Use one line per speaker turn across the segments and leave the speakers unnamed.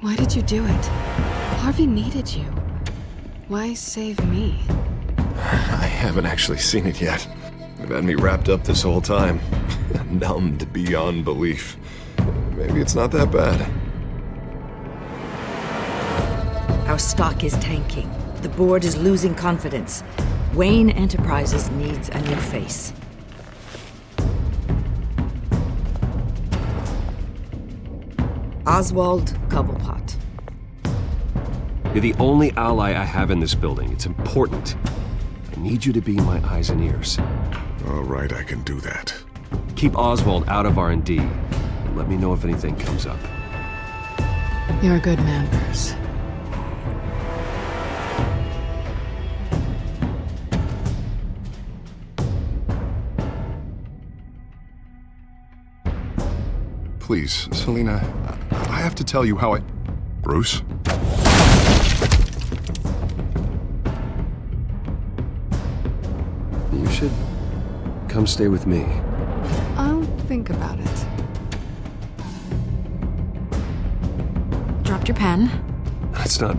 Why did you do it? Harvey needed you. Why save me?
I haven't actually seen it yet. They've had me wrapped up this whole time. Numbed beyond belief. Maybe it's not that bad.
Our stock is tanking. The board is losing confidence. Wayne Enterprises needs a new face. Oswald Cobblepot.
You're the only ally I have in this building. It's important. I need you to be my eyes and ears.
All right, I can do that.
Keep Oswald out of R&D, and let me know if anything comes up.
You're a good man, Bruce.
Please, Selina, I have to tell you how I... Bruce?
You should come stay with me.
I'll think about it.
Dropped your pen.
That's not...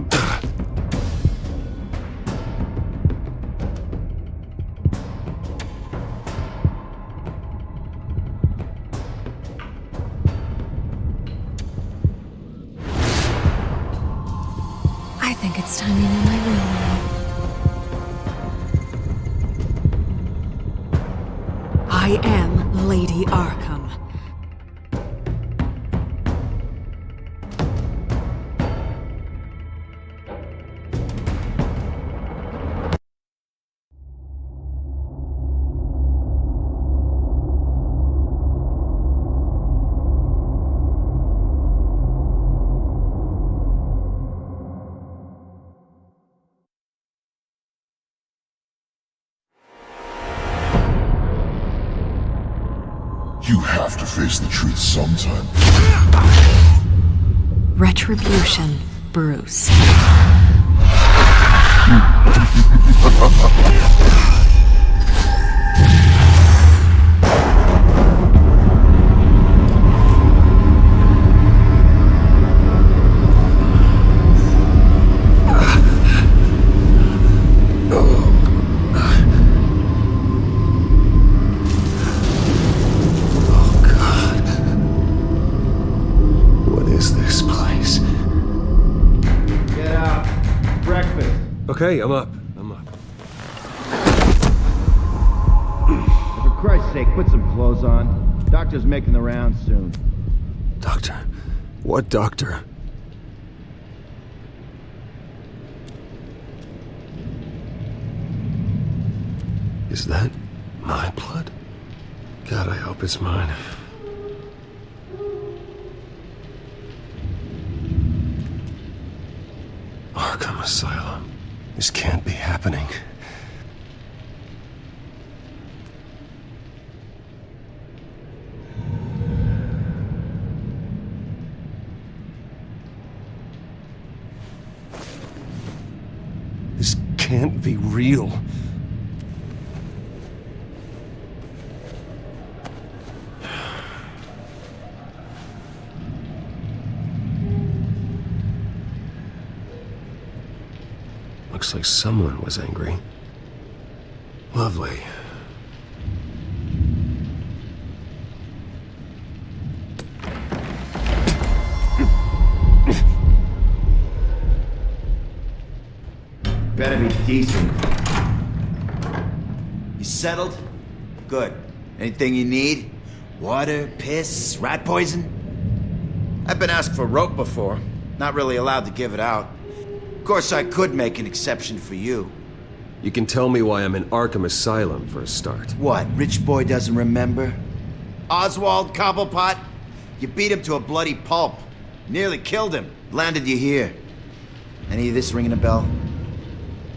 I think it's time you knew my real name. I am Lady Arkham.
You have to face the truth sometime.
Retribution, Bruce.
Okay, I'm up.
For Christ's sake, put some clothes on. Doctor's making the rounds soon.
Doctor? What doctor? Is that my blood? God, I hope it's mine. Arkham Asylum. This can't be happening. This can't be real. Looks like someone was angry. Lovely.
Better be decent. You settled? Good. Anything you need? Water, piss, rat poison? I've been asked for rope before. Not really allowed to give it out. Of course, I could make an exception for you.
You can tell me why I'm in Arkham Asylum for a start.
What, rich boy doesn't remember? Oswald Cobblepot? You beat him to a bloody pulp. Nearly killed him. Landed you here. Any of this ringing a bell?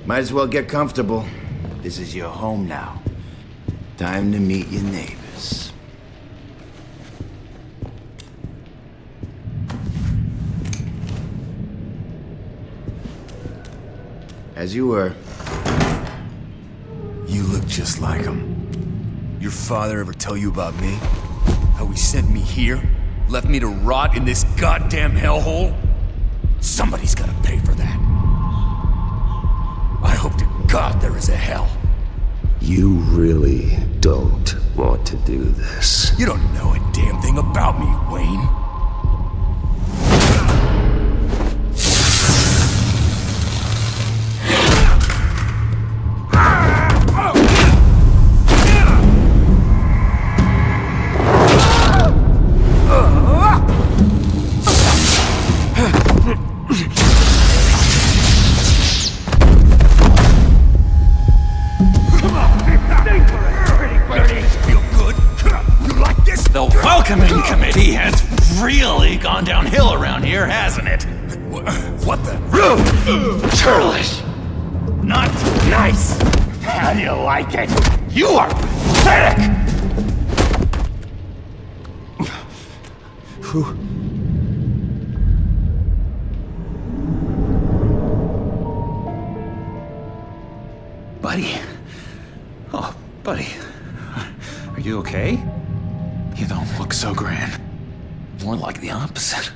Might as well get comfortable. This is your home now. Time to meet your neighbors. As you were.
You look just like him. Your father ever tell you about me? How he sent me here? Left me to rot in this goddamn hellhole? Somebody's gotta pay for that. I hope to God there is a hell.
You really don't want to do this.
You don't know a damn thing about me, Wayne.
The welcoming committee has really gone downhill around here, hasn't it?
What the?
Rude! Churlish! Not nice! How do you like it? You are pathetic! Buddy? Oh, buddy. Are you okay? You don't look so grand. More like the opposite.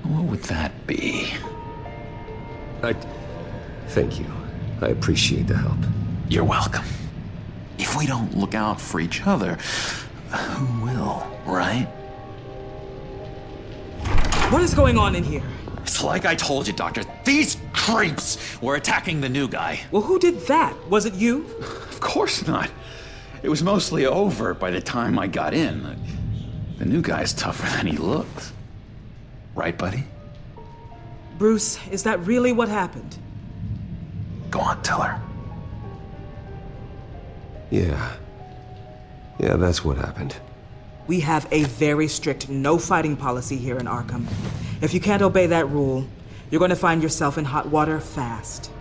What would that be?
Thank you. I appreciate the help.
You're welcome. If we don't look out for each other, who will, right?
What is going on in here?
It's like I told you, Doctor. These creeps were attacking the new guy.
Well, who did that? Was it you?
Of course not. It was mostly over by the time I got in. The new guy's tougher than he looks. Right, buddy?
Bruce, is that really what happened?
Go on, tell her.
Yeah, that's what happened.
We have a very strict no fighting policy here in Arkham. If you can't obey that rule, you're going to find yourself in hot water fast.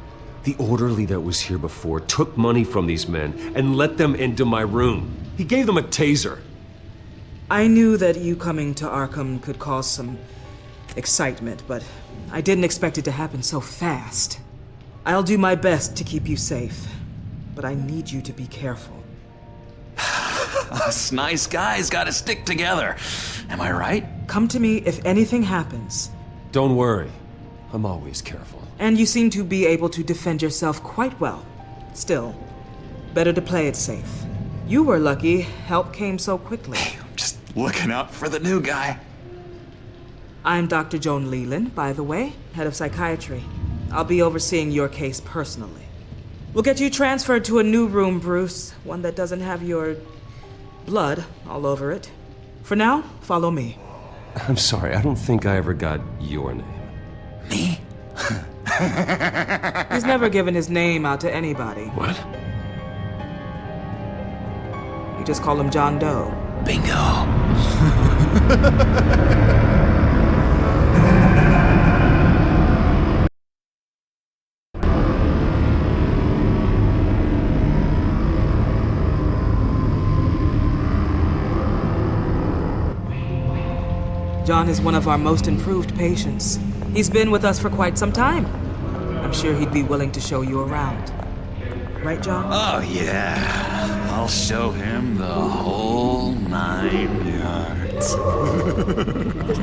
The orderly that was here before took money from these men and let them into my room. He gave them a taser.
I knew that you coming to Arkham could cause some excitement, but I didn't expect it to happen so fast. I'll do my best to keep you safe, but I need you to be careful.
Us nice guys gotta stick together. Am I right?
Come to me if anything happens.
Don't worry. I'm always careful.
And you seem to be able to defend yourself quite well. Still, better to play it safe. You were lucky help came so quickly.
Just looking out for the new guy.
I'm Dr. Joan Leland, by the way, head of psychiatry. I'll be overseeing your case personally. We'll get you transferred to a new room, Bruce. One that doesn't have your blood all over it. For now, follow me.
I'm sorry, I don't think I ever got your name.
Me?
He's never given his name out to anybody.
What?
We just call him John Doe.
Bingo.
John is one of our most improved patients. He's been with us for quite some time. I'm sure he'd be willing to show you around. Right, John?
Oh, yeah. I'll show him the whole 9 yards.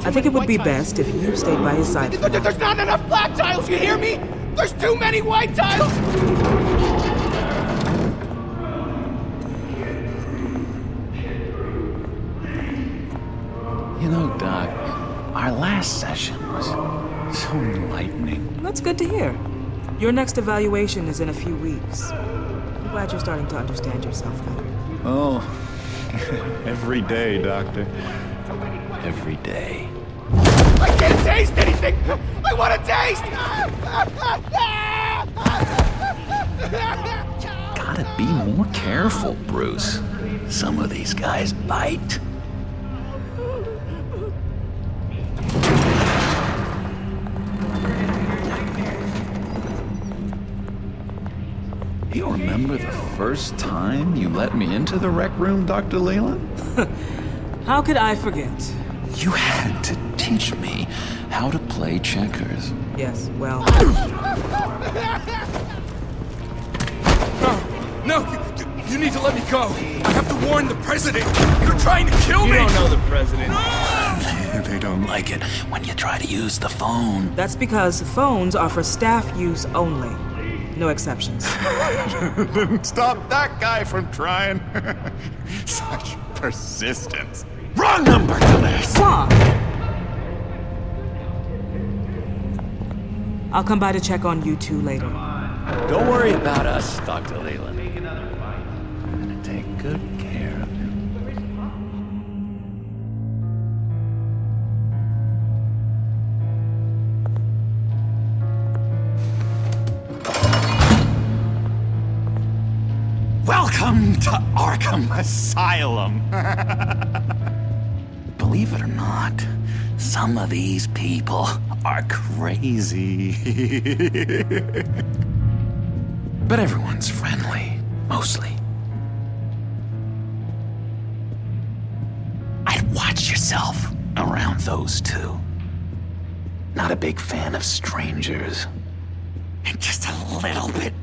I think it would be best if you stayed by his side.
There's not enough black tiles, you hear me? There's too many white tiles!
You know, Doc, our last session was so enlightening.
That's good to hear. Your next evaluation is in a few weeks. I'm glad you're starting to understand yourself better.
Oh, every day, Doctor. Every day.
I can't taste anything! I want to taste!
Gotta be more careful, Bruce. Some of these guys bite. You remember the first time you let me into the rec room, Dr. Leland?
How could I forget?
You had to teach me how to play checkers.
Yes, well...
No, you need to let me go. I have to warn the president. You're trying to kill me.
You don't know the president.
They don't like it when you try to use the phone.
That's because phones are for staff use only. No exceptions.
Stop that guy from trying. Such persistence. Wrong number, dumbass!
Wrong! I'll come by to check on you two later.
Don't worry about us, Dr. Leland. I'm gonna take good care of him. Welcome to Arkham Asylum. Believe it or not, some of these people are crazy. But everyone's friendly, mostly. I'd watch yourself around those two. Not a big fan of strangers. And just a little bit,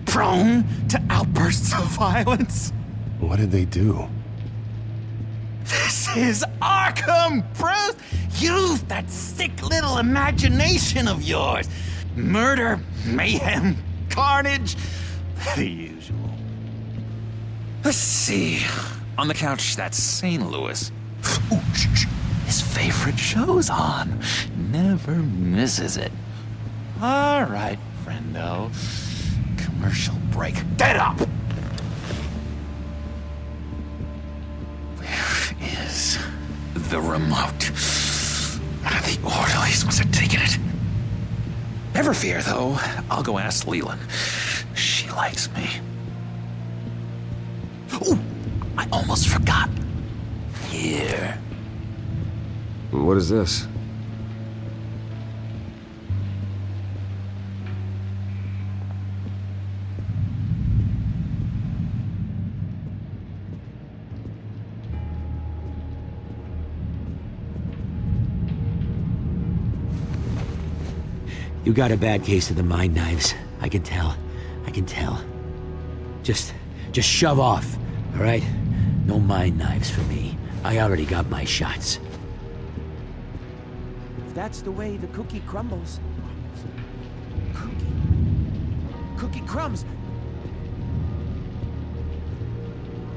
prone to outbursts of violence.
What did they do?
This is Arkham, Bruce! Use that sick little imagination of yours. Murder, mayhem, carnage, the usual. Let's see. On the couch, that's St. Louis. Ooh, his favorite show's on. Never misses it. All right, friendo. Commercial break. Get up! Where is the remote? One of the orderlies must have taken it. Never fear, though. I'll go ask Leland. She likes me. Ooh, I almost forgot. Here.
What is this?
You got a bad case of the mind knives. I can tell. Just shove off, all right? No mind knives for me. I already got my shots.
If that's the way the cookie crumbles. Cookie crumbs!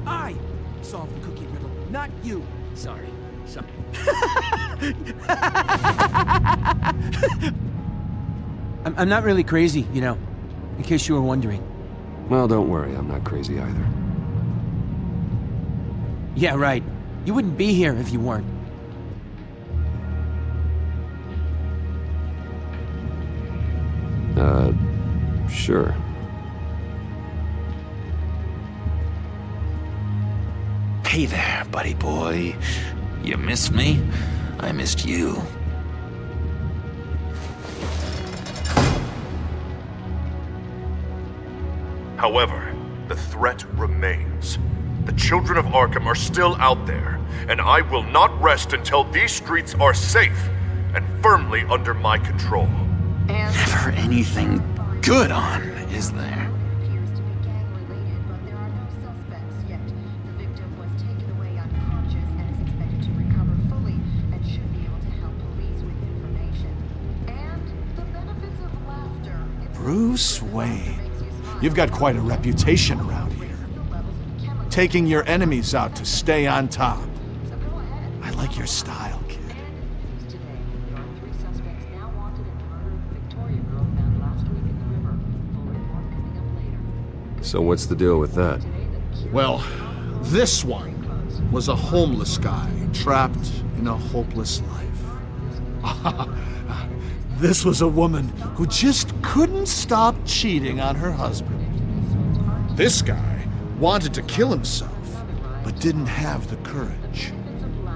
I solved the cookie riddle, not you.
Sorry.
I'm not really crazy, in case you were wondering.
Well, don't worry, I'm not crazy either.
Yeah, right. You wouldn't be here if you weren't.
Sure.
Hey there, buddy boy. You missed me? I missed you.
However, the threat remains. The children of Arkham are still out there, and I will not rest until these streets are safe and firmly under my control.
Never anything good on, is there?
Bruce Wayne. You've got quite a reputation around here. Taking your enemies out to stay on top. I like your style, kid.
So what's the deal with that?
Well, this one was a homeless guy trapped in a hopeless life. This was a woman who just couldn't stop cheating on her husband. This guy wanted to kill himself, but didn't have the courage.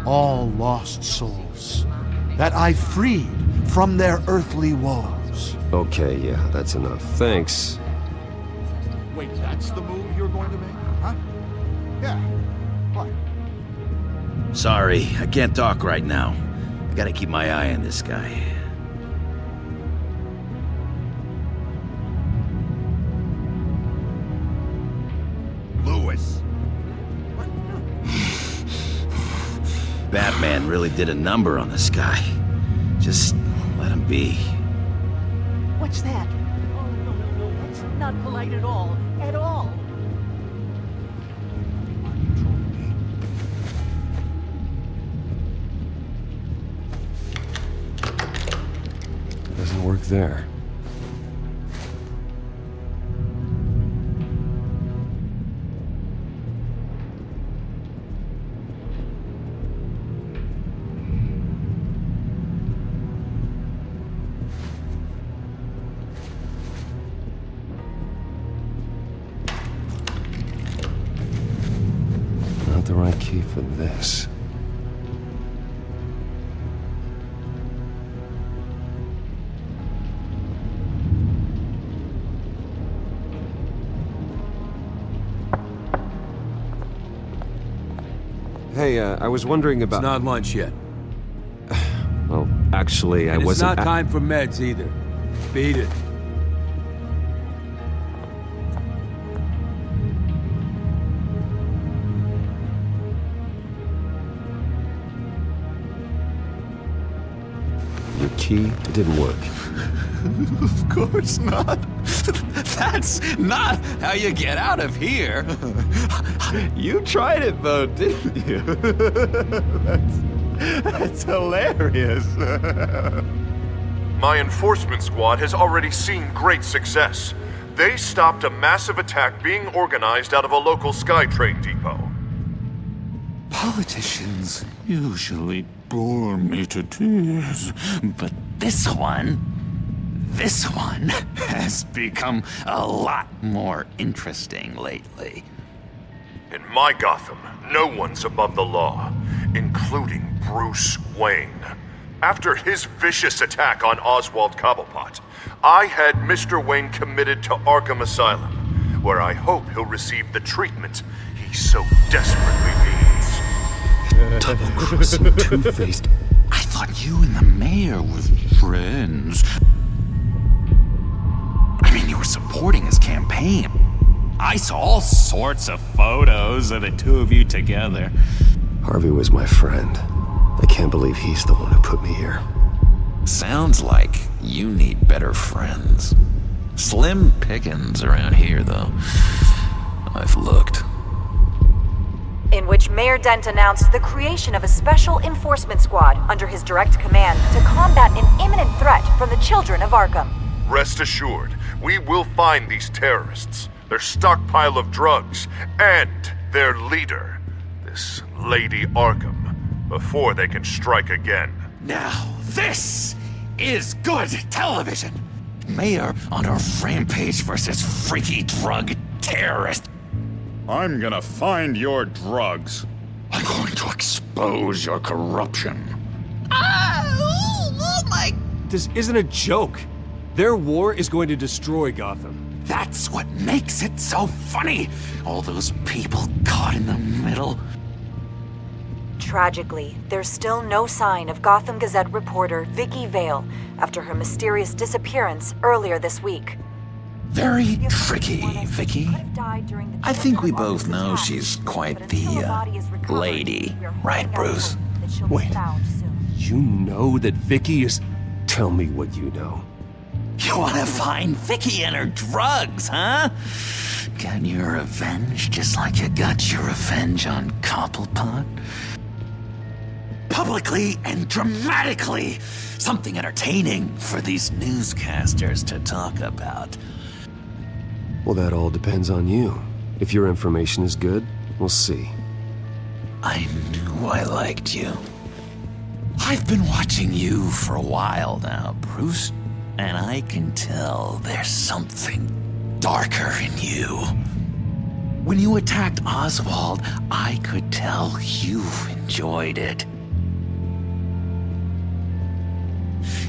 All lost souls that I freed from their earthly woes.
Okay, yeah, that's enough. Thanks.
Wait, that's the move you're going to make? Huh? Yeah. What?
Sorry, I can't talk right now. I gotta keep my eye on this guy. Batman
man really did a number on this guy. Just let him be.
What's that? Oh, no. That's not polite at all. At all.
Doesn't work there. Not the right key for this. Hey, I was wondering about...
It's not lunch yet.
Well, actually, I wasn't...
It's not time for meds either. Beat it.
Your key, it didn't work.
Of course not. That's not how you get out of here. You tried it though, didn't you? That's hilarious.
My enforcement squad has already seen great success. They stopped a massive attack being organized out of a local SkyTrain depot.
Politicians usually bore me to tears, but this one has become a lot more interesting lately.
In my Gotham, no one's above the law, including Bruce Wayne. After his vicious attack on Oswald Cobblepot, I had Mr. Wayne committed to Arkham Asylum, where I hope he'll receive the treatment he so desperately needs.
Double-crossing, two-faced...
I thought you and the mayor were friends. I mean, you were supporting his campaign. I saw all sorts of photos of the two of you together.
Harvey was my friend. I can't believe he's the one who put me here.
Sounds like you need better friends. Slim pickings around here, though. I've looked.
In which Mayor Dent announced the creation of a special enforcement squad under his direct command to combat an imminent threat from the children of Arkham.
Rest assured, we will find these terrorists, their stockpile of drugs, and their leader, this Lady Arkham, before they can strike again.
Now, this is good television! Mayor on her rampage versus freaky drug terrorist.
I'm gonna find your drugs.
I'm going to expose your corruption. Oh my...
This isn't a joke. Their war is going to destroy Gotham.
That's what makes it so funny. All those people caught in the middle.
Tragically, there's still no sign of Gotham Gazette reporter Vicky Vale after her mysterious disappearance earlier this week.
Very tricky, Vicky. I think we both know she's quite the, lady. Right, Bruce?
Wait, you know that Vicky is... Tell me what you know.
You want to find Vicky and her drugs, huh? Got your revenge just like you got your revenge on Cobblepot? Publicly and dramatically! Something entertaining for these newscasters to talk about.
Well, that all depends on you. If your information is good, we'll see.
I knew I liked you. I've been watching you for a while now, Bruce. And I can tell there's something darker in you. When you attacked Oswald, I could tell you enjoyed it.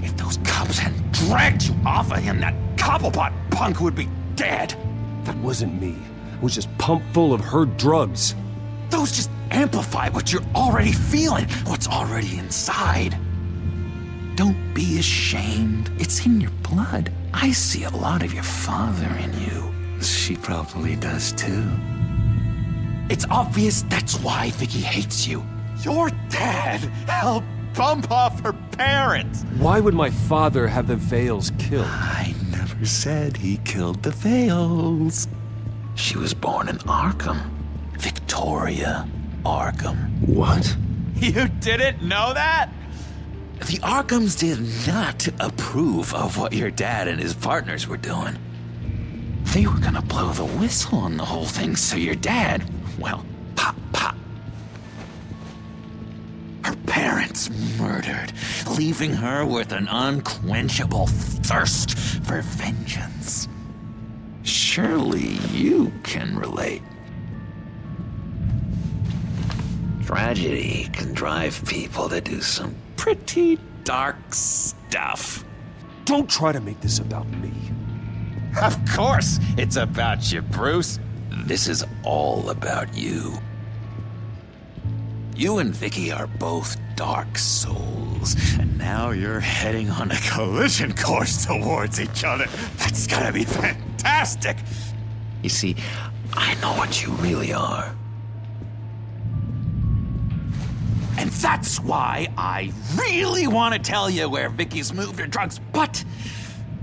If those cops hadn't dragged you off of him, that Cobblepot punk would be dead.
That wasn't me. It was just pumped full of her drugs.
Those just amplify what you're already feeling, what's already inside. Don't be ashamed. It's in your blood. I see a lot of your father in you. She probably does too. It's obvious that's why Vicky hates you. Your dad helped bump off her parents.
Why would my father have the Vales killed?
I never said he killed the Vales. She was born in Arkham. Victoria Arkham.
What?
You didn't know that? The Arkhams did not approve of what your dad and his partners were doing. They were gonna blow the whistle on the whole thing, so your dad, well, pop. Her parents murdered, leaving her with an unquenchable thirst for vengeance. Surely you can relate. Tragedy can drive people to do some pretty dark stuff.
Don't try to make this about me.
Of course it's about you, Bruce. This is all about you. You and Vicky are both dark souls, and now you're heading on a collision course towards each other. That's gonna be fantastic! You see, I know what you really are. And that's why I really want to tell you where Vicky's moved her drugs, but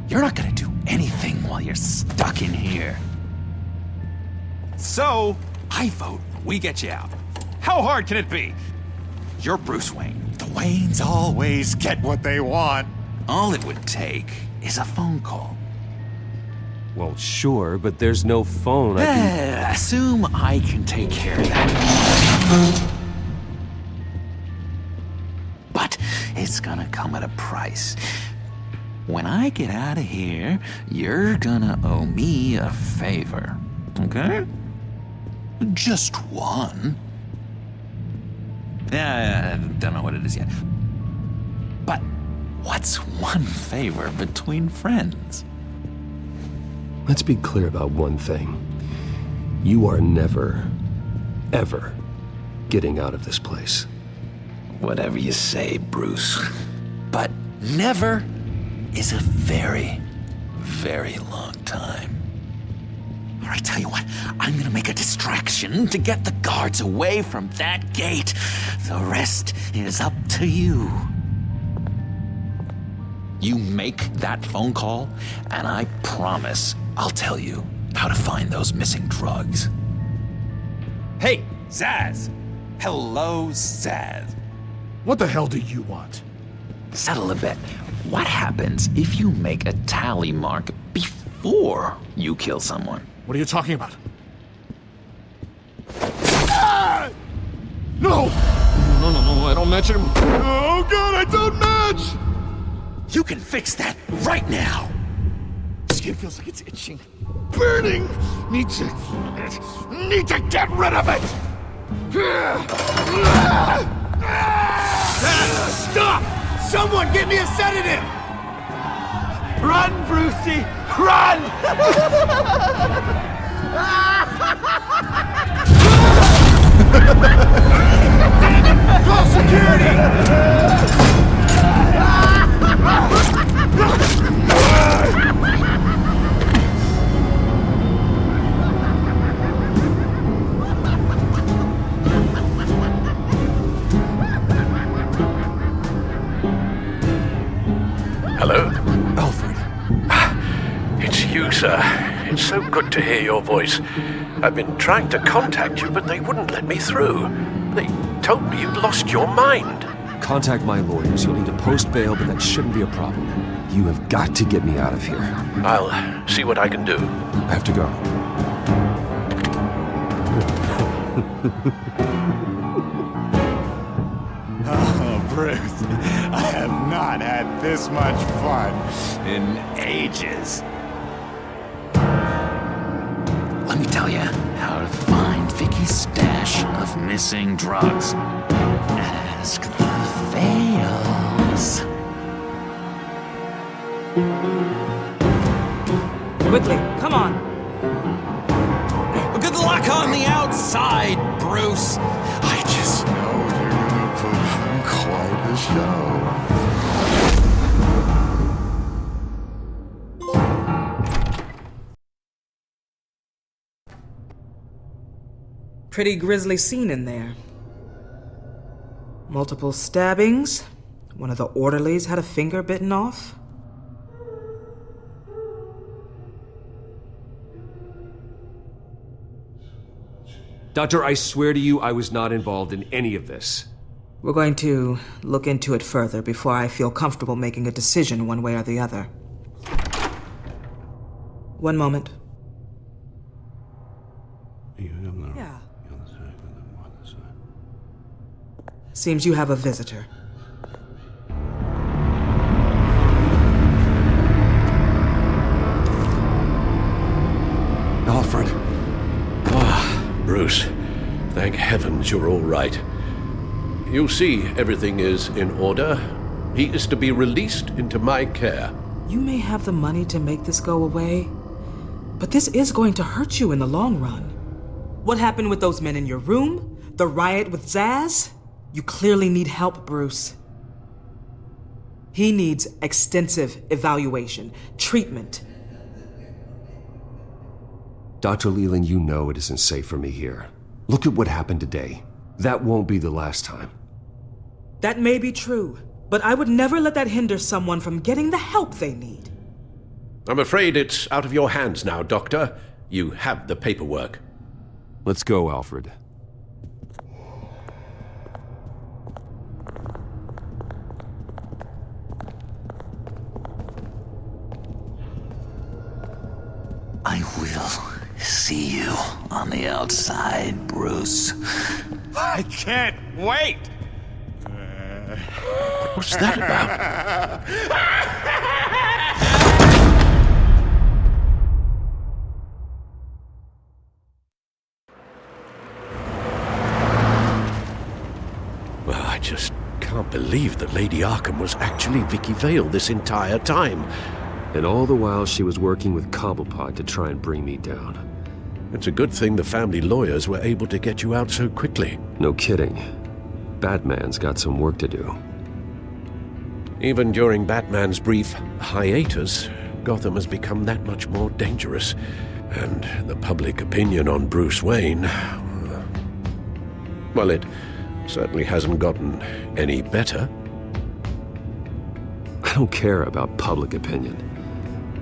you're not gonna do anything while you're stuck in here. So, I vote we get you out. How hard can it be? You're Bruce Wayne. The Waynes always get what they want. All it would take is a phone call.
Well, sure, but there's no phone.
Assume I can take care of that. But it's gonna come at a price. When I get out of here, you're gonna owe me a favor, okay? Just one. I don't know what it is yet. But what's one favor between friends?
Let's be clear about one thing. You are never, ever getting out of this place.
Whatever you say, Bruce. But never is a very, very long time. All right, tell you what, I'm gonna make a distraction to get the guards away from that gate. The rest is up to you. You make that phone call, and I promise I'll tell you how to find those missing drugs. Hey, Zaz! Hello, Zaz.
What the hell do you want?
Settle a bet. What happens if you make a tally mark before you kill someone?
What are you talking about? Ah! No! No, I don't match him. Oh god, I don't match!
You can fix that right now!
Skin feels like it's itching. Burning! Need to get rid of it! Stop! Someone get me a sedative! Run, Brucey! Run! Call security!
Hello? Alfred. It's you, sir. It's so good to hear your voice. I've been trying to contact you, but they wouldn't let me through. They told me you'd lost your mind.
Contact my lawyers. You'll need to post bail, but that shouldn't be a problem. You have got to get me out of here.
I'll see what I can do.
I have to go.
Oh, Bruce, I have not had this much fun in ages. Let me tell you how to find Vicky's stash of missing drugs. Ask the Vales.
Quickly, come on.
Good luck on the outside, Bruce. I just know you're gonna put on quite a show.
Pretty grisly scene in there. Multiple stabbings. One of the orderlies had a finger bitten off.
Doctor, I swear to you, I was not involved in any of this.
We're going to look into it further before I feel comfortable making a decision one way or the other. One moment. Yeah. Seems you have a visitor.
Alfred.
Bruce, thank heavens you're all right. You see, everything is in order. He is to be released into my care.
You may have the money to make this go away, but this is going to hurt you in the long run. What happened with those men in your room? The riot with Zaz? You clearly need help, Bruce. He needs extensive evaluation, treatment.
Dr. Leland, you know it isn't safe for me here. Look at what happened today. That won't be the last time.
That may be true, but I would never let that hinder someone from getting the help they need.
I'm afraid it's out of your hands now, Doctor. You have the paperwork.
Let's go, Alfred.
I will see you on the outside, Bruce.
I can't wait!
What's that about? Well, I just can't believe that Lady Arkham was actually Vicky Vale this entire time.
And all the while she was working with Cobblepot to try and bring me down.
It's a good thing the family lawyers were able to get you out so quickly.
No kidding. Batman's got some work to do.
Even during Batman's brief hiatus, Gotham has become that much more dangerous. And the public opinion on Bruce Wayne... well, it certainly hasn't gotten any better.
I don't care about public opinion.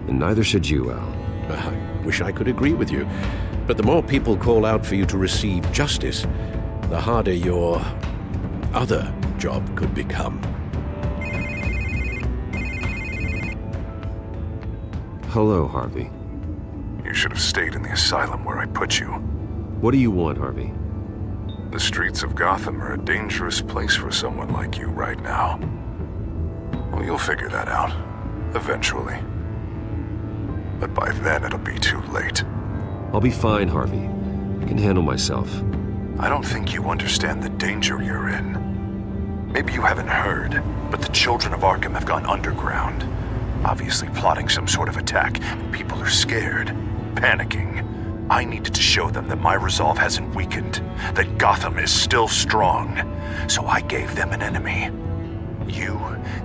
And neither should you, Al.
I wish I could agree with you. But the more people call out for you to receive justice, the harder your other job could become.
Hello, Harvey.
You should have stayed in the asylum where I put you.
What do you want, Harvey?
The streets of Gotham are a dangerous place for someone like you right now. Well, you'll figure that out. Eventually. But by then, it'll be too late.
I'll be fine, Harvey. I can handle myself.
I don't think you understand the danger you're in. Maybe you haven't heard, but the children of Arkham have gone underground. Obviously plotting some sort of attack, and people are scared, panicking. I needed to show them that my resolve hasn't weakened, that Gotham is still strong. So I gave them an enemy. You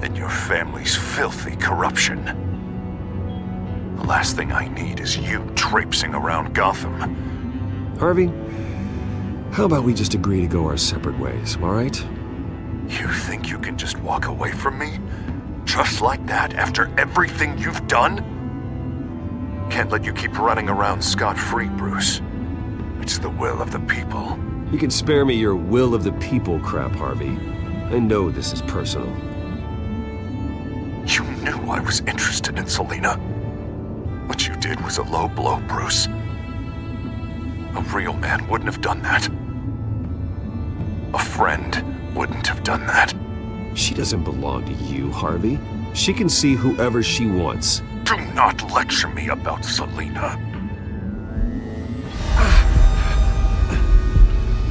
and your family's filthy corruption. The last thing I need is you traipsing around Gotham.
Harvey, how about we just agree to go our separate ways, all right?
You think you can just walk away from me? Just like that, after everything you've done? Can't let you keep running around scot-free, Bruce. It's the will of the people.
You can spare me your will of the people crap, Harvey. I know this is personal.
You knew I was interested in Selina. What you did was a low blow, Bruce. A real man wouldn't have done that. A friend wouldn't have done that.
She doesn't belong to you, Harvey. She can see whoever she wants.
Do not lecture me about Selina.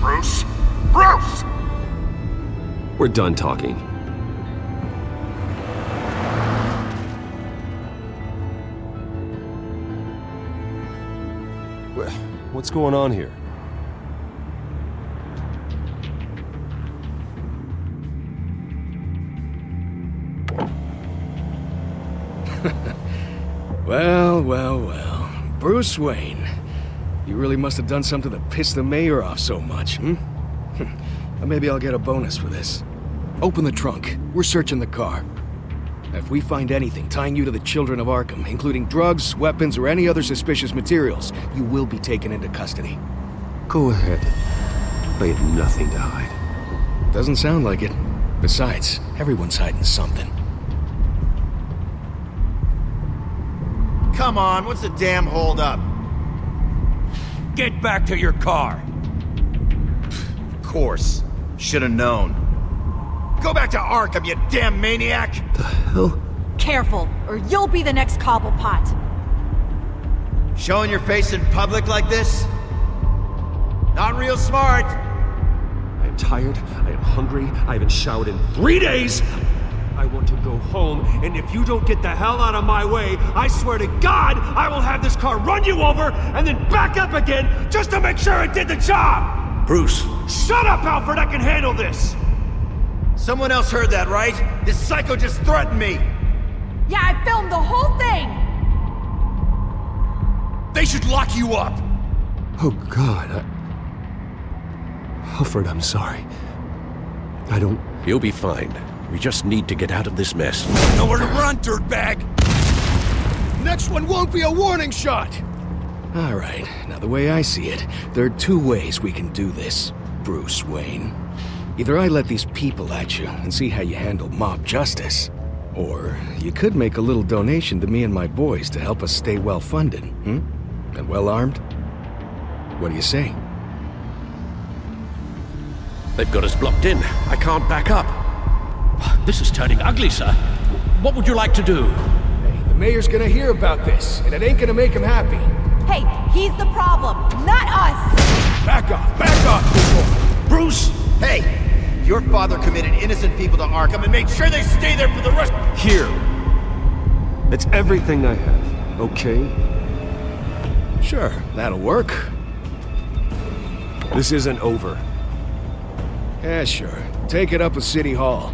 Bruce? Bruce!
We're done talking. What's going on here?
Well. Bruce Wayne. You really must have done something to piss the mayor off so much, hmm? Maybe I'll get a bonus for this. Open the trunk. We're searching the car. If we find anything tying you to the Children of Arkham, including drugs, weapons, or any other suspicious materials, you will be taken into custody.
Go ahead. I have nothing to hide.
Doesn't sound like it. Besides, everyone's hiding something.
Come on, what's the damn holdup?
Get back to your car.
Of course. Should've known. Go back to Arkham, you damn maniac!
The hell?
Careful, or you'll be the next Cobblepot.
Showing your face in public like this? Not real smart.
I am tired, I am hungry, I haven't showered in 3 days! I want to go home, and if you don't get the hell out of my way, I swear to God, I will have this car run you over, and then back up again, just to make sure it did the job!
Bruce.
Shut up, Alfred, I can handle this!
Someone else heard that, right? This psycho just threatened me!
Yeah, I filmed the whole thing!
They should lock you up!
Oh, God, Alfred, I'm sorry. I don't...
You'll be fine. We just need to get out of this mess.
Nowhere to run, dirtbag!
Next one won't be a warning shot! All right, now the way I see it, there are 2 ways we can do this, Bruce Wayne. Either I let these people at you and see how you handle mob justice, or you could make a little donation to me and my boys to help us stay well-funded, and well-armed. What do you say?
They've got us blocked in. I can't back up. This is turning ugly, sir. What would you like to do?
Hey, the mayor's gonna hear about this, and it ain't gonna make him happy.
Hey, he's the problem, not us!
Back off,
Bruce!
Hey! Your father committed innocent people to Arkham and made sure they stay there for the rest—
Here! It's everything I have, okay?
Sure, that'll work.
This isn't over.
Yeah, sure. Take it up with City Hall.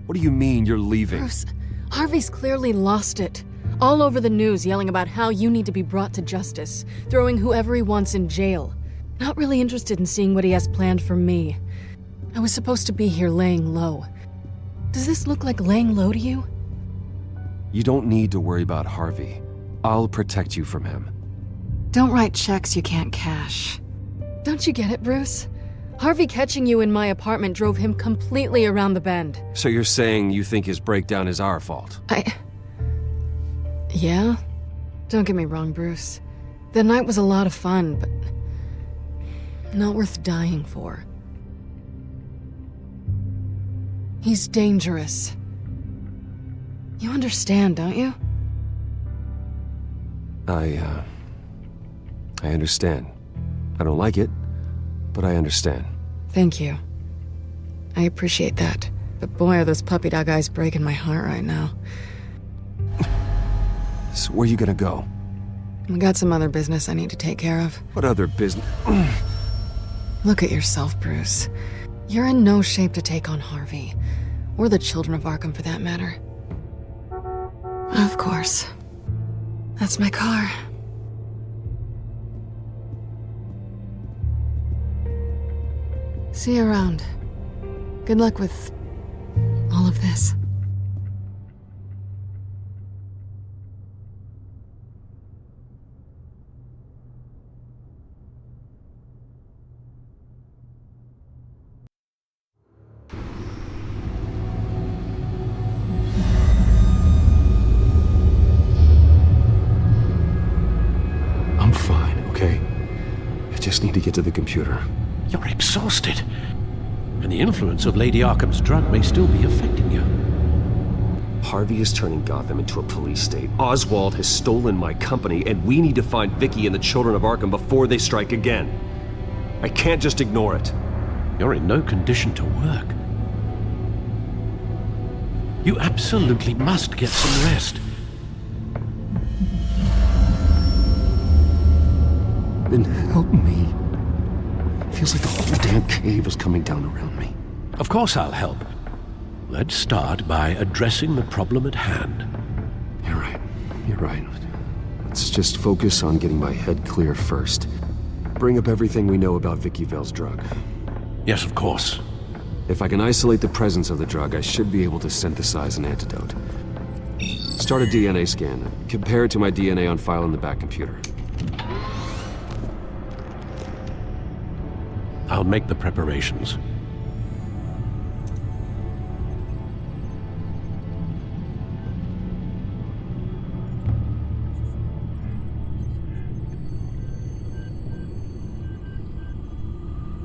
What do you mean you're leaving?
Bruce, Harvey's clearly lost it. All over the news yelling about how you need to be brought to justice, throwing whoever he wants in jail. Not really interested in seeing what he has planned for me. I was supposed to be here laying low. Does this look like laying low to you?
You don't need to worry about Harvey. I'll protect you from him.
Don't write checks you can't cash. Don't you get it, Bruce? Harvey catching you in my apartment drove him completely around the bend.
So you're saying you think his breakdown is our fault?
Yeah? Don't get me wrong, Bruce. The night was a lot of fun, but not worth dying for. He's dangerous. You understand, don't you?
I understand. I don't like it, but I understand.
Thank you. I appreciate that. But boy, are those puppy dog eyes breaking my heart right now.
So where are you gonna go?
I got some other business I need to take care of.
What other business?
Look at yourself, Bruce. You're in no shape to take on Harvey. Or the children of Arkham, for that matter. Of course. That's my car. See you around. Good luck with all of this.
I'm fine, okay? I just need to get to the computer.
You're exhausted. And the influence of Lady Arkham's drug may still be affecting you.
Harvey is turning Gotham into a police state. Oswald has stolen my company, and we need to find Vicky and the children of Arkham before they strike again. I can't just ignore it.
You're in no condition to work. You absolutely must get some rest.
Then help me. Feels like the whole damn cave is coming down around me.
Of course I'll help. Let's start by addressing the problem at hand.
You're right. You're right. Let's just focus on getting my head clear first. Bring up everything we know about Vicky Vale's drug.
Yes, of course.
If I can isolate the presence of the drug, I should be able to synthesize an antidote. Start a DNA scan. Compare it to my DNA on file in the back computer.
I'll make the preparations.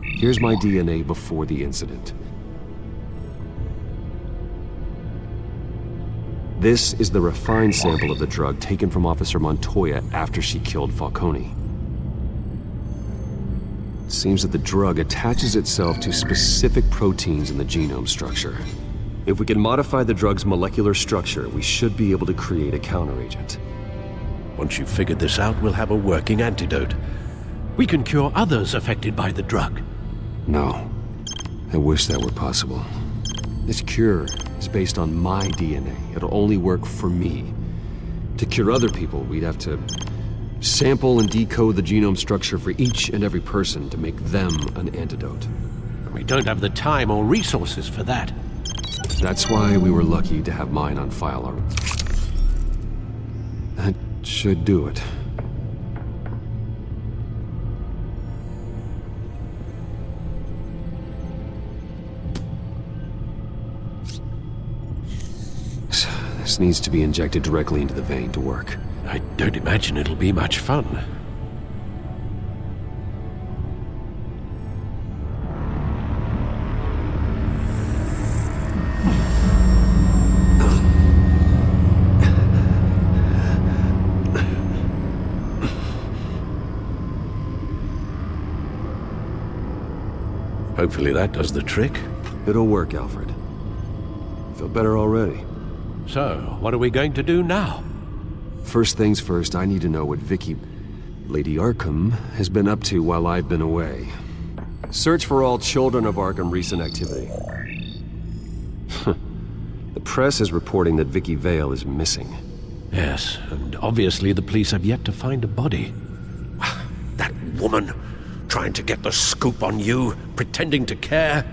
Here's my DNA before the incident. This is the refined sample of the drug taken from Officer Montoya after she killed Falcone. It seems that the drug attaches itself to specific proteins in the genome structure. If we can modify the drug's molecular structure, we should be able to create a counteragent.
Once you've figured this out, we'll have a working antidote. We can cure others affected by the drug.
No. I wish that were possible. This cure is based on my DNA. It'll only work for me. To cure other people, we'd have to sample and decode the genome structure for each and every person to make them an antidote.
We don't have the time or resources for that.
That's why we were lucky to have mine on file already. That should do it. This needs to be injected directly into the vein to work.
I don't imagine it'll be much fun. Hopefully that does the trick.
It'll work, Alfred. Feel better already.
So, what are we going to do now?
First things first, I need to know what Lady Arkham, has been up to while I've been away. Search for all children of Arkham recent activity. The press is reporting that Vicky Vale is missing.
Yes, and obviously the police have yet to find a body. That woman, trying to get the scoop on you, pretending to care.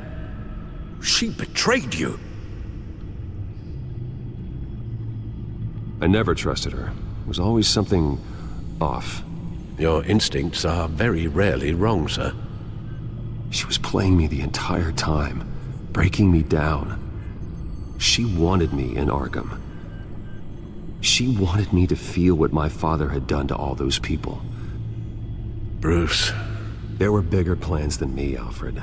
She betrayed you.
I never trusted her. There was always something off.
Your instincts are very rarely wrong, sir.
She was playing me the entire time, breaking me down. She wanted me in Arkham. She wanted me to feel what my father had done to all those people.
Bruce.
There were bigger plans than me, Alfred.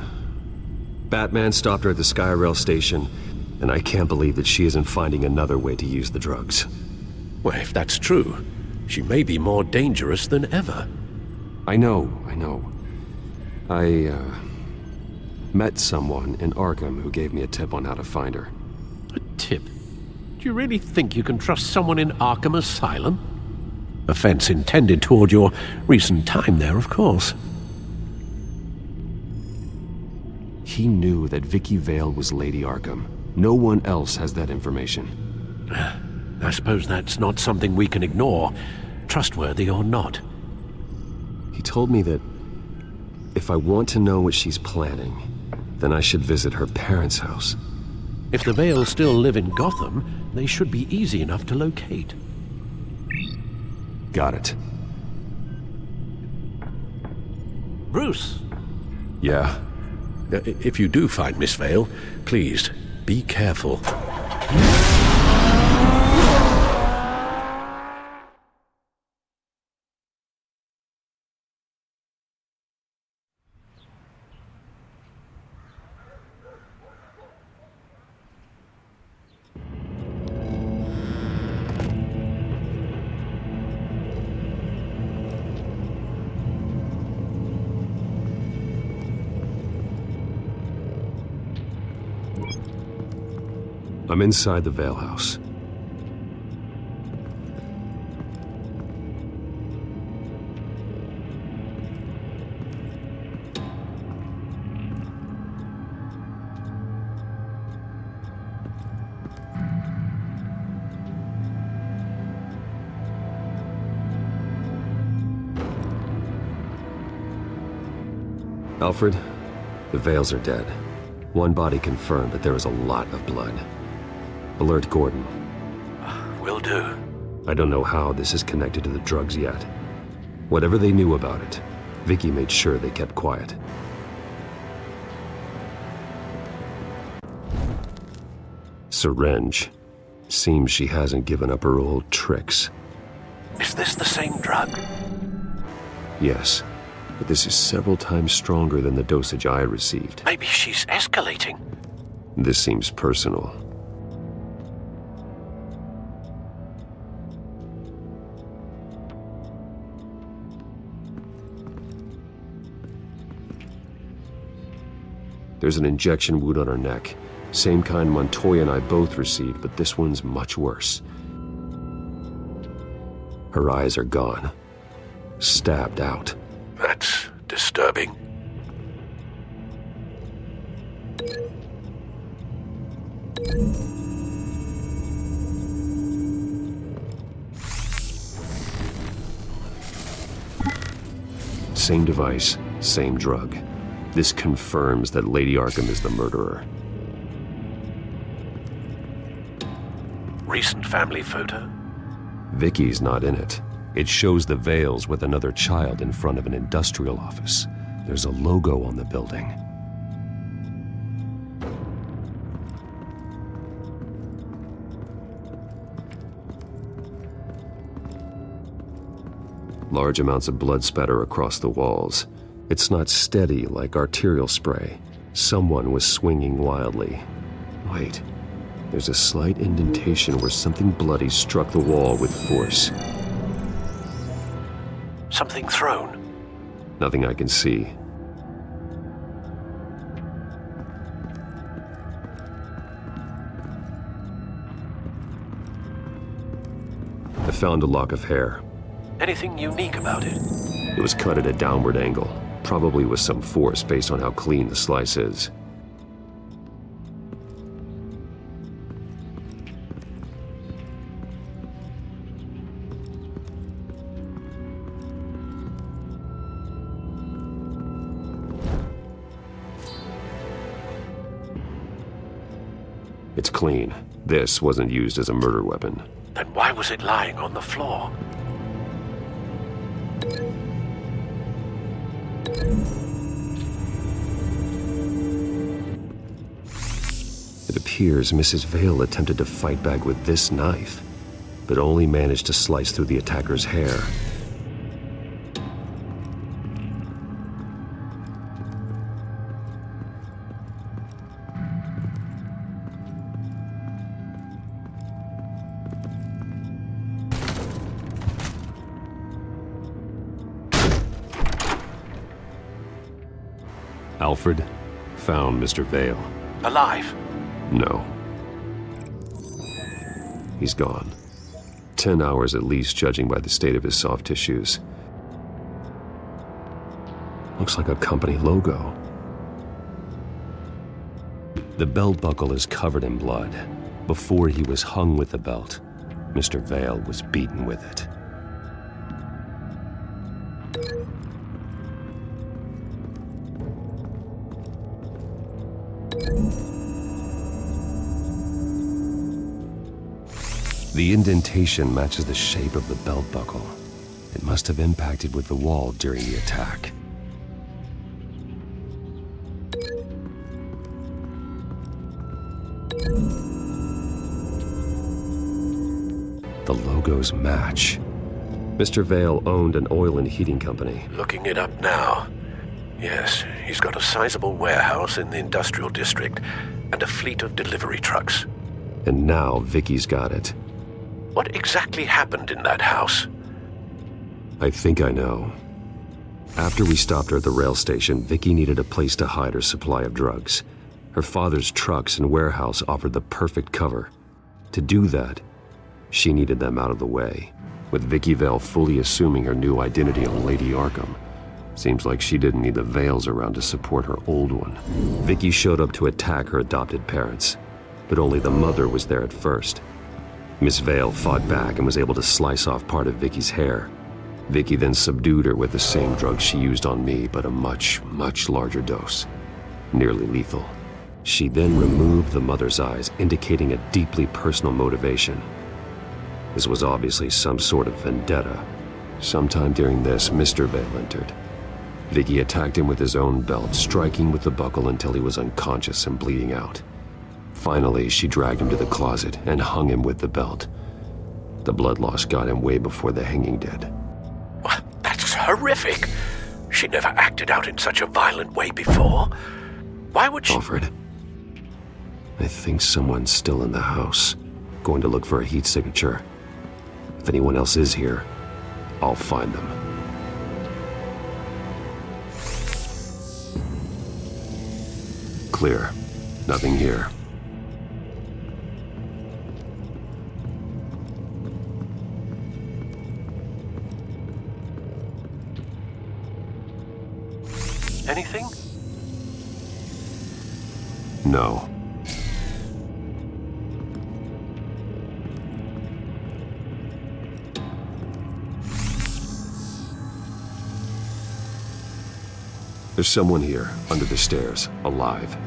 Batman stopped her at the Skyrail station, and I can't believe that she isn't finding another way to use the drugs.
Well, if that's true, she may be more dangerous than ever.
I know. I met someone in Arkham who gave me a tip on how to find her.
A tip? Do you really think you can trust someone in Arkham Asylum? Offense intended toward your recent time there, of course.
He knew that Vicky Vale was Lady Arkham. No one else has that information.
I suppose that's not something we can ignore, trustworthy or not.
He told me that if I want to know what she's planning, then I should visit her parents' house.
If the Vales still live in Gotham, they should be easy enough to locate.
Got it.
Bruce!
Yeah?
If you do find Miss Vale, please, be careful.
I'm inside the Vale House. Alfred, the Vales are dead. One body confirmed, but there is a lot of blood. Alert Gordon.
Will do.
I don't know how this is connected to the drugs yet. Whatever they knew about it, Vicky made sure they kept quiet. Syringe. Seems she hasn't given up her old tricks.
Is this the same drug?
Yes, but this is several times stronger than the dosage I received.
Maybe she's escalating.
This seems personal. There's an injection wound on her neck. Same kind Montoya and I both received, but this one's much worse. Her eyes are gone. Stabbed out.
That's disturbing.
Same device, same drug. This confirms that Lady Arkham is the murderer.
Recent family photo?
Vicky's not in it. It shows the Vales with another child in front of an industrial office. There's a logo on the building. Large amounts of blood spatter across the walls. It's not steady like arterial spray. Someone was swinging wildly. Wait, there's a slight indentation where something bloody struck the wall with force.
Something thrown?
Nothing I can see. I found a lock of hair.
Anything unique about it?
It was cut at a downward angle, probably with some force based on how clean the slice is. It's clean. This wasn't used as a murder weapon.
Then why was it lying on the floor?
It appears Mrs. Vale attempted to fight back with this knife, but only managed to slice through the attacker's hair. Alfred found Mr. Vale.
Alive?
No. He's gone. 10 hours at least, judging by the state of his soft tissues. Looks like a company logo. The belt buckle is covered in blood. Before he was hung with the belt, Mr. Vale was beaten with it. The indentation matches the shape of the belt buckle. It must have impacted with the wall during the attack. The logos match. Mr. Vale owned an oil and heating company.
Looking it up now. Yes, he's got a sizable warehouse in the industrial district and a fleet of delivery trucks.
And now Vicky's got it.
What exactly happened in that house?
I think I know. After we stopped her at the rail station, Vicky needed a place to hide her supply of drugs. Her father's trucks and warehouse offered the perfect cover. To do that, she needed them out of the way. With Vicky Vale fully assuming her new identity on Lady Arkham, seems like she didn't need the Vales around to support her old one. Vicky showed up to attack her adopted parents, but only the mother was there at first. Miss Vale fought back and was able to slice off part of Vicky's hair. Vicky then subdued her with the same drug she used on me, but a much, much larger dose. Nearly lethal. She then removed the mother's eyes, indicating a deeply personal motivation. This was obviously some sort of vendetta. Sometime during this, Mr. Vale entered. Vicky attacked him with his own belt, striking with the buckle until he was unconscious and bleeding out. Finally, she dragged him to the closet and hung him with the belt. The blood loss got him way before the hanging did.
That's horrific. She never acted out in such a violent way before. Why would she—
Alfred, I think someone's still in the house. Going to look for a heat signature. If anyone else is here, I'll find them. Clear. Nothing here.
Anything?
No. There's someone here, under the stairs, alive.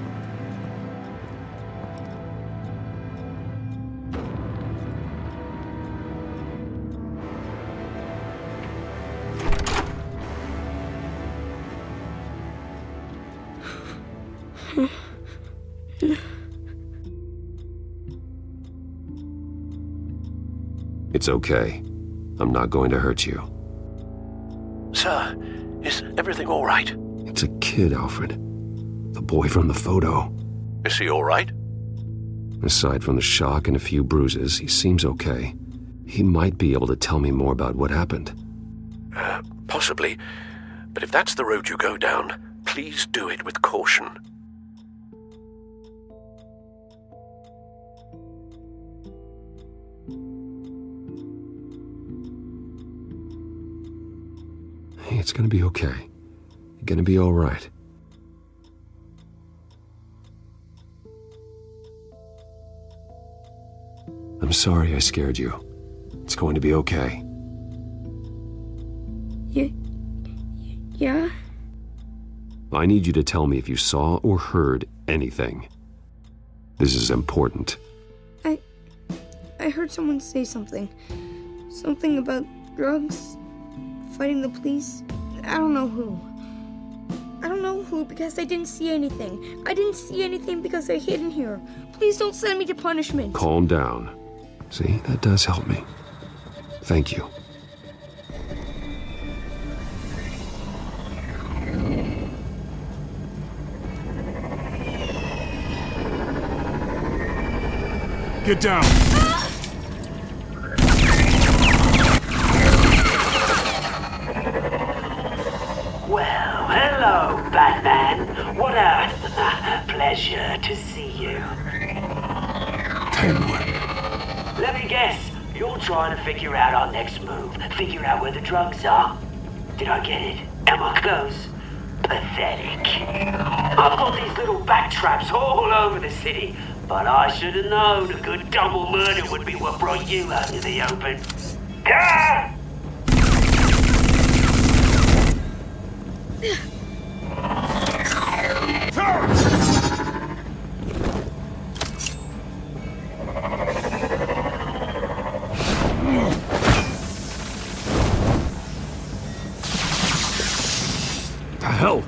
It's okay. I'm not going to hurt you.
Sir, is everything all right?
It's a kid, Alfred. The boy from the photo.
Is he all right?
Aside from the shock and a few bruises, he seems okay. He might be able to tell me more about what happened.
Possibly. But if that's the road you go down, please do it with caution.
Hey, it's gonna be okay. You're gonna be all right. I'm sorry I scared you. It's going to be okay.
Yeah?
I need you to tell me if you saw or heard anything. This is important.
I heard someone say something. Something about drugs, fighting the police. I don't know who. I don't know who because I didn't see anything. I didn't see anything because I hid in here. Please don't send me to punishment.
Calm down. See, that does help me. Thank you.
Get down!
Well, hello, Batman. What a pleasure to see you.
Penguin.
Let me guess, you're trying to figure out our next move. Figure out where the drugs are. Did I get it? Am I close? Pathetic. I've got these little bat traps all over the city, but I should have known a good double murder would be what brought you out in the open. Ah!
The hell?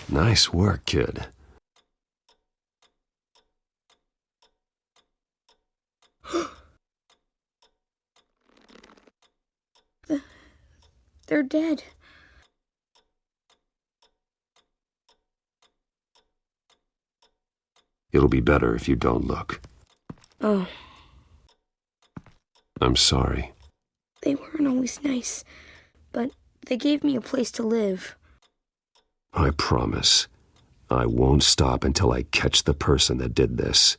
Nice work, kid.
They're dead.
It'll be better if you don't look.
Oh,
I'm sorry.
they weren't always nice, but they gave me a place to live.
I promise, I won't stop until I catch the person that did this.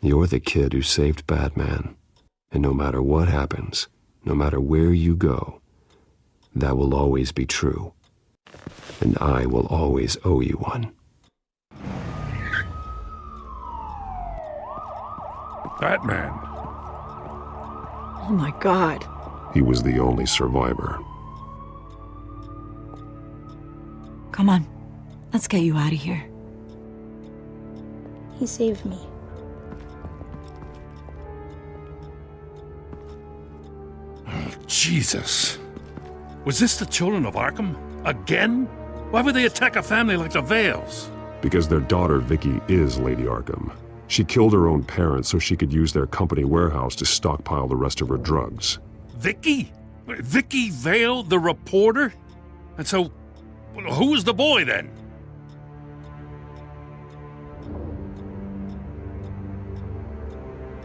You're the kid who saved Batman, and no matter what happens, no matter where you go, that will always be true, and I will always owe you one.
Batman.
Oh my God.
He was the only survivor.
Come on, let's get you out of here.
He saved me.
Oh, Jesus. Was this the children of Arkham? Again? Why would they attack a family like the Vales?
Because their daughter, Vicky, is Lady Arkham. She killed her own parents so she could use their company warehouse to stockpile the rest of her drugs.
Vicky? Vicky Vale, the reporter? And so, who was the boy then?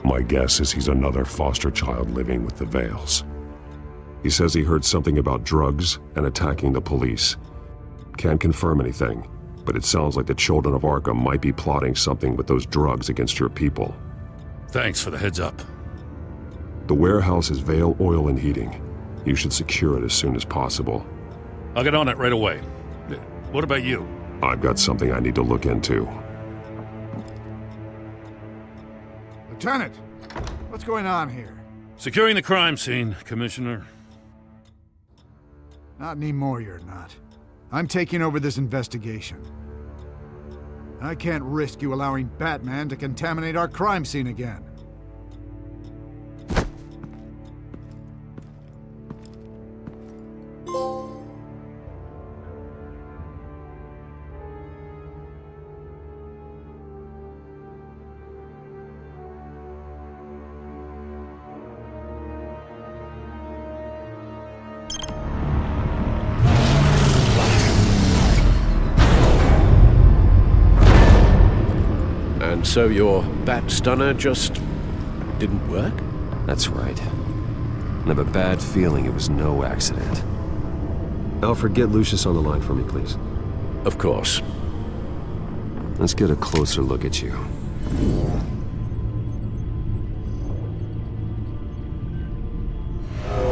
My guess is he's another foster child living with the Vales. He says he heard something about drugs and attacking the police. Can't confirm anything, but it sounds like the children of Arkham might be plotting something with those drugs against your people.
Thanks for the heads up.
The warehouse is Vale Oil and Heating. You should secure it as soon as possible.
I'll get on it right away. What about you?
I've got something I need to look into.
Lieutenant, what's going on here?
Securing the crime scene, Commissioner.
Not anymore, you're not. I'm taking over this investigation. I can't risk you allowing Batman to contaminate our crime scene again.
And so your bat stunner just didn't work?
That's right. I have a bad feeling it was no accident. Alfred, get Lucius on the line for me, please.
Of course.
Let's get a closer look at you.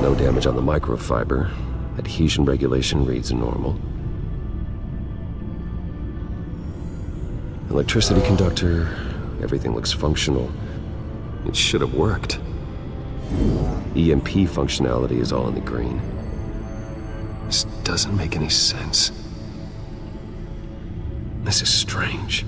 No damage on the microfiber. Adhesion regulation reads normal. Electricity conductor, everything looks functional. It should have worked. EMP functionality is all in the green. This doesn't make any sense. This is strange.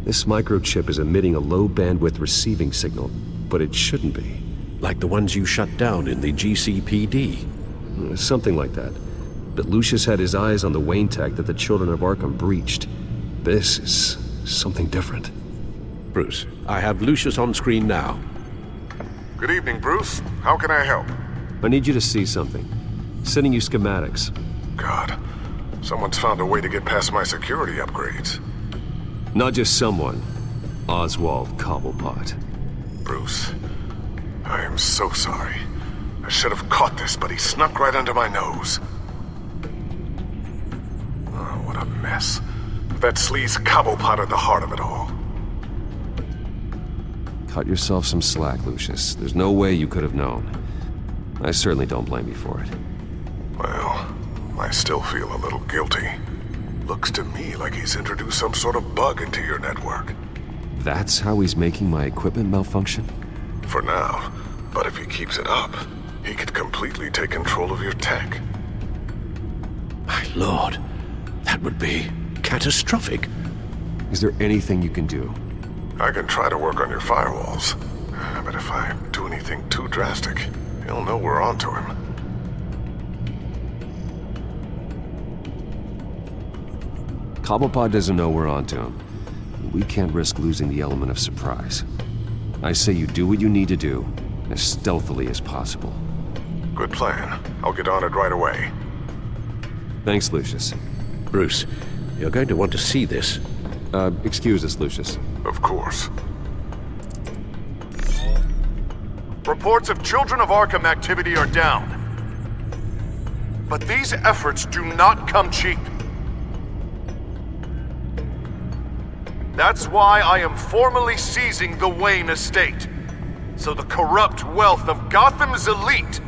This microchip is emitting a low-bandwidth receiving signal, but it shouldn't be.
Like the ones you shut down in the GCPD?
Something like that. But Lucius had his eyes on the Wayne tech that the children of Arkham breached. This is something different.
Bruce, I have Lucius on screen now.
Good evening, Bruce. How can I help?
I need you to see something. Sending you schematics.
God, someone's found a way to get past my security upgrades.
Not just someone. Oswald Cobblepot.
Bruce, I am so sorry. I should have caught this, but he snuck right under my nose. Oh, what a mess. That sleaze Cobblepot at the heart of it all.
Cut yourself some slack, Lucius. There's no way you could have known. I certainly don't blame you for it.
Well, I still feel a little guilty. Looks to me like he's introduced some sort of bug into your network.
That's how he's making my equipment malfunction?
For now, but if he keeps it up, he could completely take control of your tech.
My lord, that would be catastrophic.
Is there anything you can do?
I can try to work on your firewalls, but if I do anything too drastic, he'll know we're onto him.
Cobblepot doesn't know we're onto him. We can't risk losing the element of surprise.
I say you do what you need to do, as stealthily as possible.
Good plan. I'll get on it right away.
Thanks, Lucius.
Bruce, you're going to want to see this.
Excuse us, Lucius.
Of course. Reports of Children of Arkham activity are down. But these efforts do not come cheap. That's why I am formally seizing the Wayne estate, so the corrupt wealth of Gotham's elite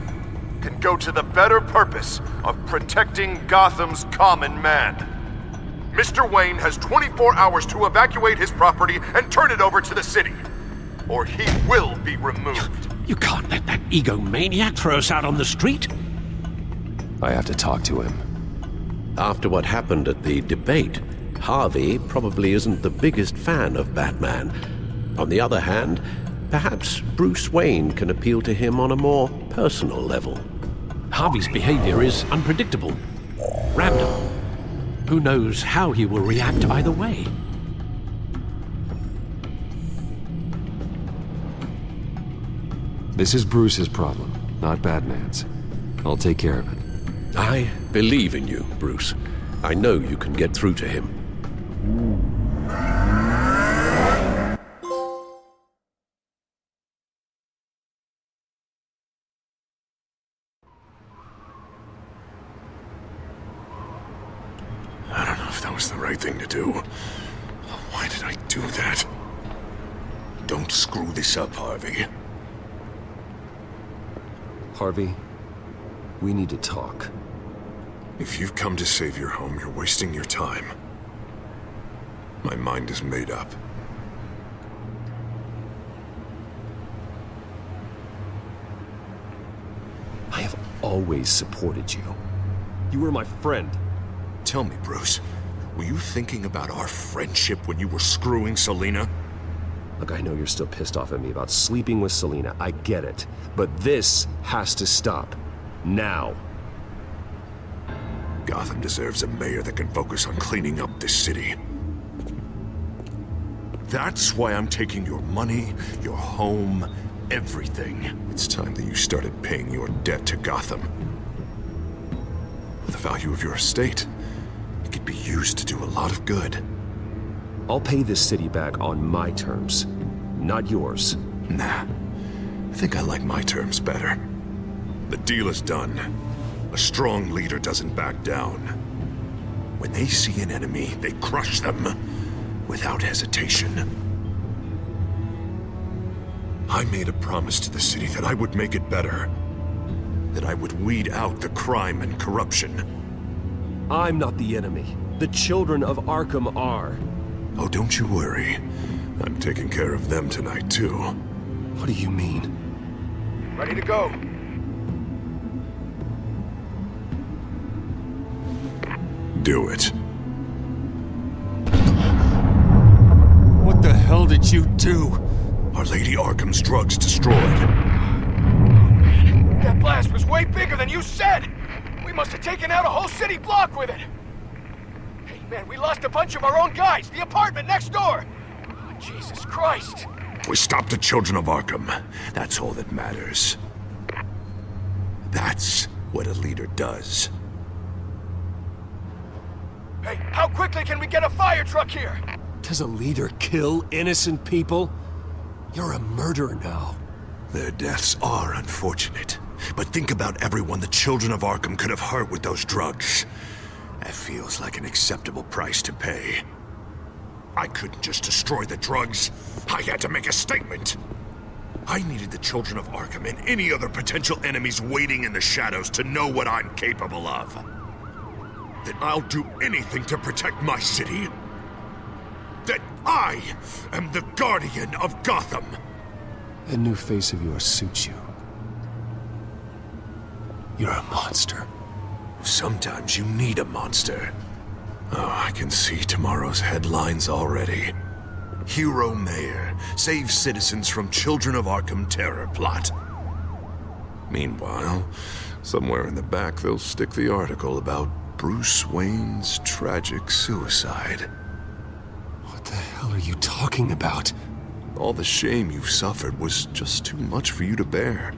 can go to the better purpose of protecting Gotham's common man. Mr. Wayne has 24 hours to evacuate his property and turn it over to the city, or he will be removed.
You can't let that egomaniac throw us out on the street.
I have to talk to him.
After what happened at the debate, Harvey probably isn't the biggest fan of Batman. On the other hand, perhaps Bruce Wayne can appeal to him on a more personal level.
Harvey's behavior is unpredictable, random. Who knows how he will react either way?
This is Bruce's problem, not Batman's. I'll take care of it.
I believe in you, Bruce. I know you can get through to him.
I don't know if that was the right thing to do. Why did I do that? Don't screw this up, Harvey.
Harvey, we need to talk.
If you've come to save your home, you're wasting your time. My mind is made up.
I have always supported you. You were my friend.
Tell me, Bruce, were you thinking about our friendship when you were screwing Selina?
Look, I know you're still pissed off at me about sleeping with Selina. I get it. But this has to stop. Now.
Gotham deserves a mayor that can focus on cleaning up this city. That's why I'm taking your money, your home, everything. It's time that you started paying your debt to Gotham. For the value of your estate, it could be used to do a lot of good.
I'll pay this city back on my terms, not yours.
Nah. I think I like my terms better. The deal is done. A strong leader doesn't back down. When they see an enemy, they crush them without hesitation. I made a promise to the city that I would make it better. That I would weed out the crime and corruption.
I'm not the enemy. The children of Arkham are.
Oh, don't you worry. I'm taking care of them tonight, too.
What do you mean?
Ready to go.
Do it.
What the hell did you do?
Our Lady Arkham's drugs destroyed.
That blast was way bigger than you said! We must have taken out a whole city block with it! Hey man, we lost a bunch of our own guys! The apartment next door! Oh, Jesus Christ!
We stopped the children of Arkham. That's all that matters. That's what a leader does.
Hey, how quickly can we get a fire truck here?
Does a leader kill innocent people? You're a murderer now.
Their deaths are unfortunate. But think about everyone the children of Arkham could have hurt with those drugs. That feels like an acceptable price to pay. I couldn't just destroy the drugs. I had to make a statement. I needed the children of Arkham and any other potential enemies waiting in the shadows to know what I'm capable of. That I'll do anything to protect my city. That I am the guardian of Gotham.
That new face of yours suits you. You're a monster.
Sometimes you need a monster. Oh, I can see tomorrow's headlines already. Hero Mayor saves citizens from Children of Arkham terror plot. Meanwhile, somewhere in the back they'll stick the article about Bruce Wayne's tragic suicide.
What the hell are you talking about?
All the shame you've suffered was just too much for you to bear.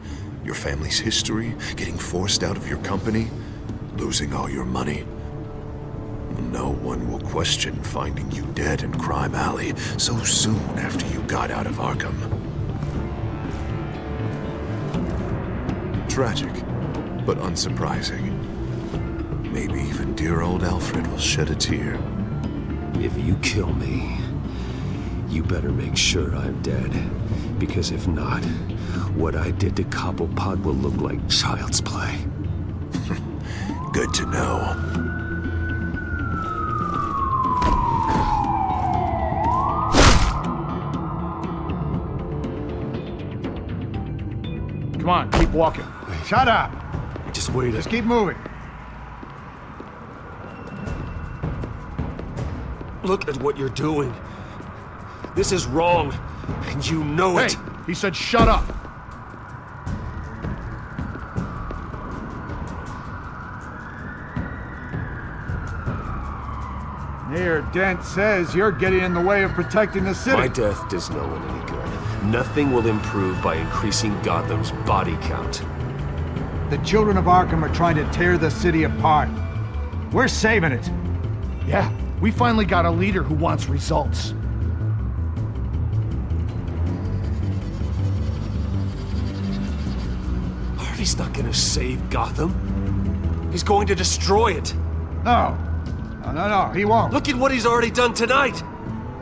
Your family's history, getting forced out of your company, losing all your money. No one will question finding you dead in Crime Alley so soon after you got out of Arkham. Tragic, but unsurprising. Maybe even dear old Alfred will shed a tear.
If you kill me, you better make sure I'm dead. Because if not, what I did to Cobblepot will look like child's play.
Good to know.
Come on, keep walking. Shut up!
Just wait.
Just keep moving.
Look at what you're doing. This is wrong, and you know it.
Hey, he said shut up. Mayor Dent says you're getting in the way of protecting the city.
My death does no one any good. Nothing will improve by increasing Gotham's body count.
The children of Arkham are trying to tear the city apart. We're saving it.
Yeah, we finally got a leader who wants results.
Harvey's not gonna save Gotham. He's going to destroy it.
No, he won't.
Look at what he's already done tonight.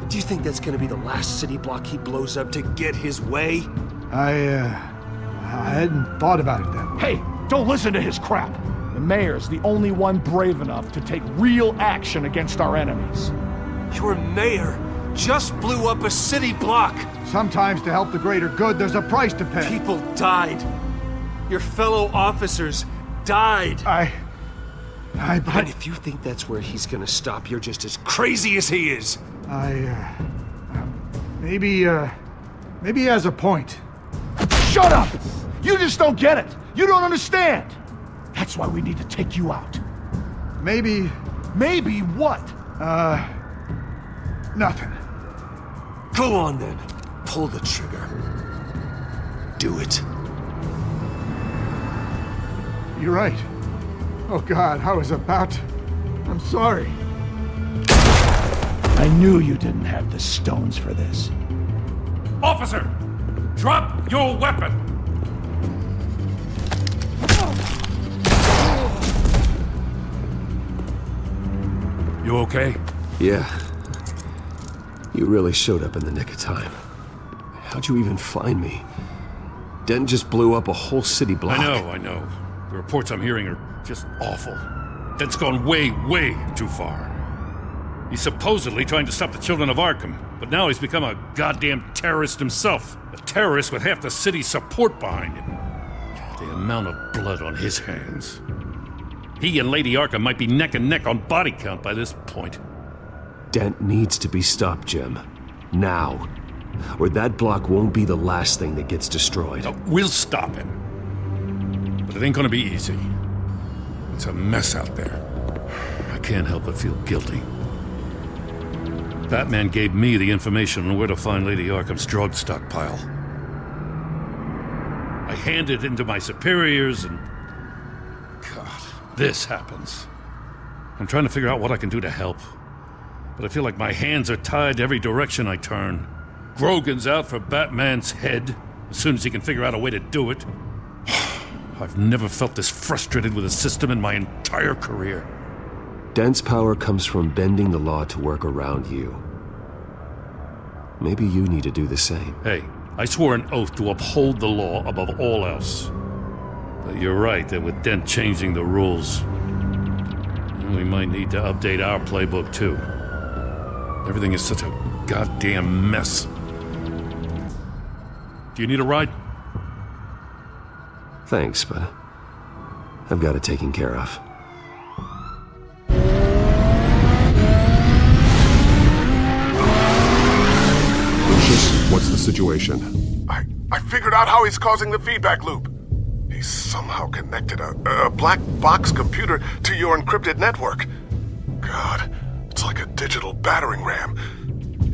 Do you think that's gonna be the last city block he blows up to get his way?
I hadn't thought about it that way.
Hey, don't listen to his crap. The mayor's the only one brave enough to take real action against our enemies.
Your mayor just blew up a city block.
Sometimes to help the greater good, there's a price to pay.
People died. Your fellow officers died. And if you think that's where he's gonna stop, you're just as crazy as he is.
Maybe he has a point.
Shut up! You just don't get it. You don't understand. That's why we need to take you out.
Maybe
what?
Nothing.
Go on then. Pull the trigger. Do it.
You're right. Oh God, I was about to... I'm sorry.
I knew you didn't have the stones for this.
Officer! Drop your weapon! You okay?
Yeah. You really showed up in the nick of time. How'd you even find me? Dent just blew up a whole city block.
I know. The reports I'm hearing are just awful. Dent's gone way, way too far. He's supposedly trying to stop the children of Arkham, but now he's become a goddamn terrorist himself. A terrorist with half the city's support behind him. The amount of blood on his hands. He and Lady Arkham might be neck and neck on body count by this point.
Dent needs to be stopped, Jim. Now. Or that block won't be the last thing that gets destroyed.
We'll stop him. But it ain't gonna be easy. It's a mess out there. I can't help but feel guilty. Batman gave me the information on where to find Lady Arkham's drug stockpile. I handed it into my superiors and... God, this happens. I'm trying to figure out what I can do to help. But I feel like my hands are tied every direction I turn. Grogan's out for Batman's head, as soon as he can figure out a way to do it. I've never felt this frustrated with a system in my entire career.
Dent's power comes from bending the law to work around you. Maybe you need to do the same.
Hey, I swore an oath to uphold the law above all else. But you're right that with Dent changing the rules, we might need to update our playbook too. Everything is such a goddamn mess. Do you need a ride?
Thanks, but I've got it taken care of.
Lucius, what's the situation?
I figured out how he's causing the feedback loop. He's somehow connected a black box computer to your encrypted network. God, it's like a digital battering ram.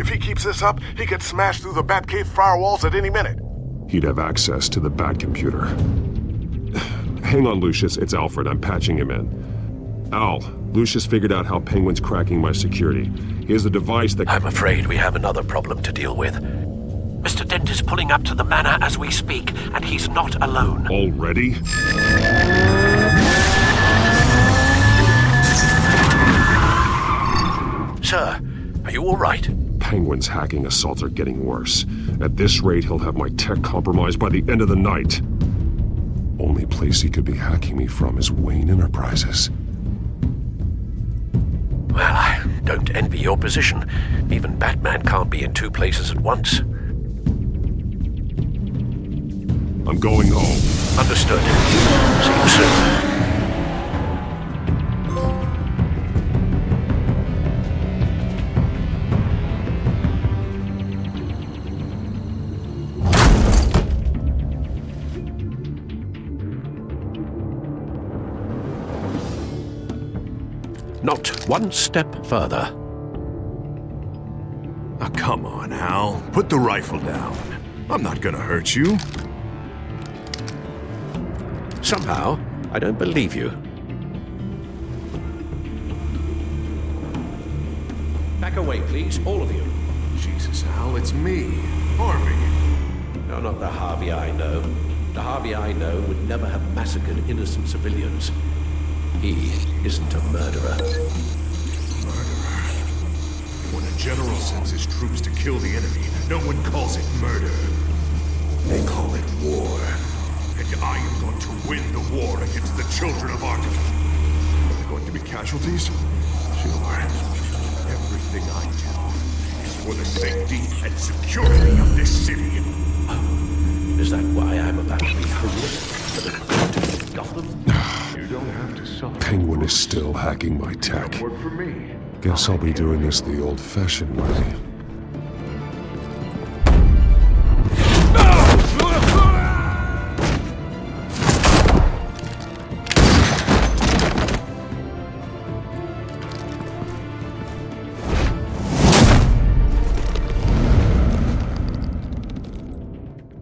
If he keeps this up, he could smash through the Batcave firewalls at any minute.
He'd have access to the Bat computer. Hang on, Lucius. It's Alfred. I'm patching him in. Al, Lucius figured out how Penguin's cracking my security. He has a device that...
I'm afraid we have another problem to deal with. Mr. Dent is pulling up to the manor as we speak, and he's not alone.
Already?
Sir, are you all right?
Penguin's hacking assaults are getting worse. At this rate, he'll have my tech compromised by the end of the night. Only place he could be hacking me from is Wayne Enterprises.
Well, I don't envy your position. Even Batman can't be in two places at once.
I'm going home.
Understood. See you soon. Not one step further.
Oh, come on, Al. Put the rifle down. I'm not gonna hurt you.
Somehow, I don't believe you. Back away, please, all of you.
Jesus, Al, it's me, Harvey.
No, not the Harvey I know. The Harvey I know would never have massacred innocent civilians. He isn't a murderer.
Murderer? When a general sends his troops to kill the enemy, no one calls it murder. They call it war. And I am going to win the war against the children of Arkham. Are there going to be casualties? Sure. Everything I do is for the safety and security of this city.
Is that why I'm about to be homeless for the court of Gotham?
You don't have to suffer.
Penguin is still hacking my tech.
Work for me.
Guess I'll be doing this the old-fashioned way.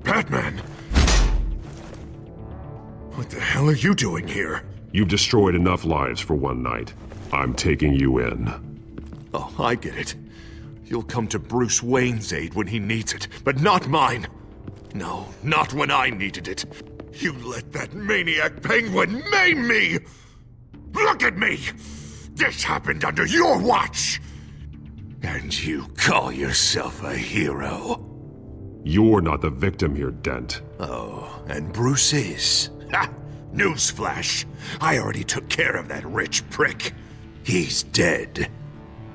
Batman! What the hell are you doing here?
You've destroyed enough lives for one night. I'm taking you in.
Oh, I get it. You'll come to Bruce Wayne's aid when he needs it, but not mine. No, not when I needed it. You let that maniac Penguin maim me! Look at me! This happened under your watch! And you call yourself a hero?
You're not the victim here, Dent.
Oh, and Bruce is. Ha! Newsflash. I already took care of that rich prick. He's dead.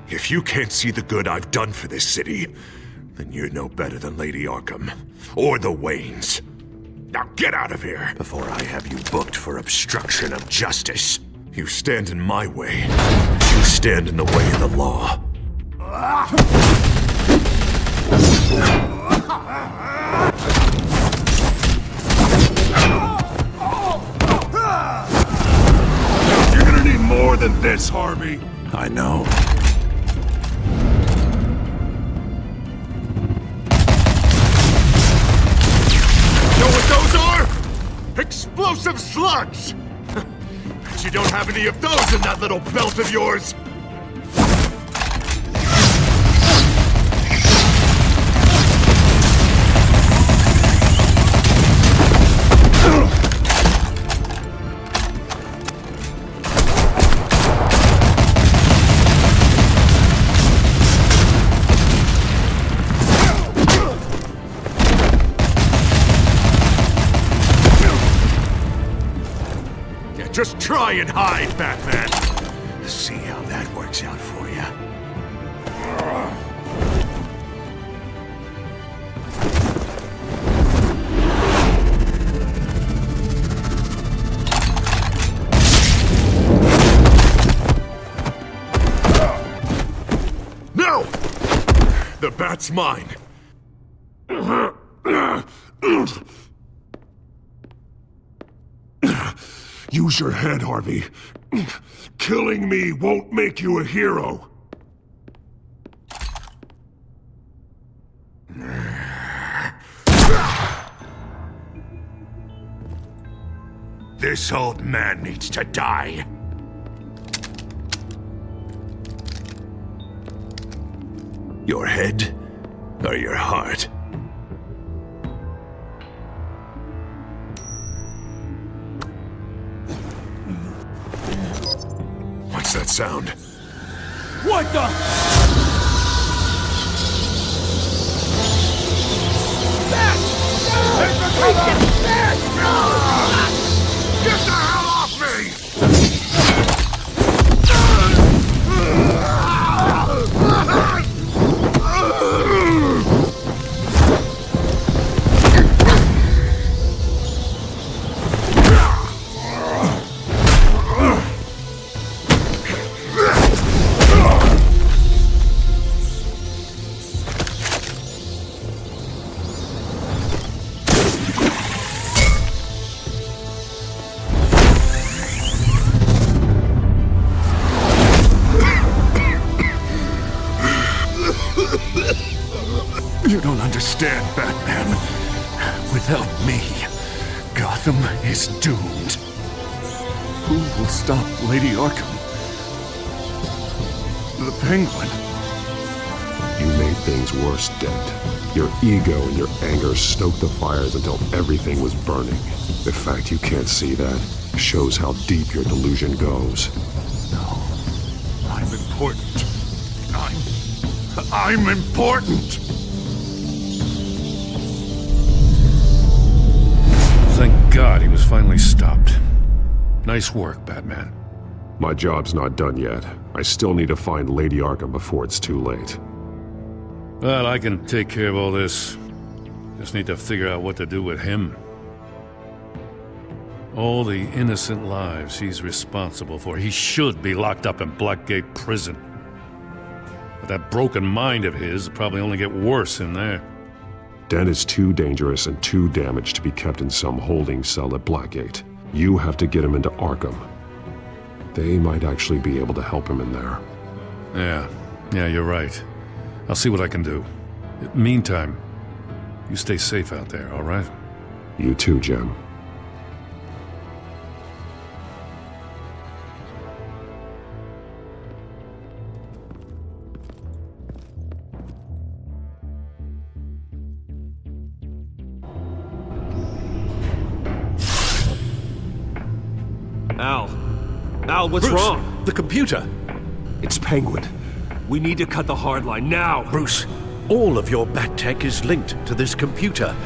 If you can't see the good I've done for this city, then you're no better than Lady Arkham. Or the Waynes. Now get out of here before I have you booked for obstruction of justice. You stand in my way. You stand in the way of the law.
You're gonna need more than this, Harvey.
I know. Know what those are? Explosive slugs! But you don't have any of those in that little belt of yours! Just try and hide, Batman. See how that works out for you. No! The bat's mine.
Use your head, Harvey. Killing me won't make you a hero.
This old man needs to die. Your head or your heart? What's that sound?
What the?
Get the hell off me! You don't understand, Batman. Without me, Gotham is doomed. Who will stop Lady Arkham? The Penguin.
You made things worse, Dent. Your ego and your anger stoked the fires until everything was burning. The fact you can't see that shows how deep your delusion goes.
No. I'm important. I'm important!
Thank God he was finally stopped. Nice work, Batman.
My job's not done yet. I still need to find Lady Arkham before it's too late.
Well, I can take care of all this. Just need to figure out what to do with him. All the innocent lives he's responsible for. He should be locked up in Blackgate Prison. But that broken mind of his will probably only get worse in there.
Dent is too dangerous and too damaged to be kept in some holding cell at Blackgate. You have to get him into Arkham. They might actually be able to help him in there.
Yeah, you're right. I'll see what I can do. Meantime, you stay safe out there, all right?
You too, Jem.
Al, what's
Bruce,
wrong?
The computer.
It's Penguin. We need to cut the hard line now.
Bruce, all of your bat tech is linked to this computer.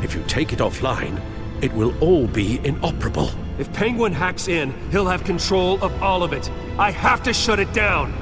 If you take it offline, it will all be inoperable.
If Penguin hacks in, he'll have control of all of it. I have to shut it down.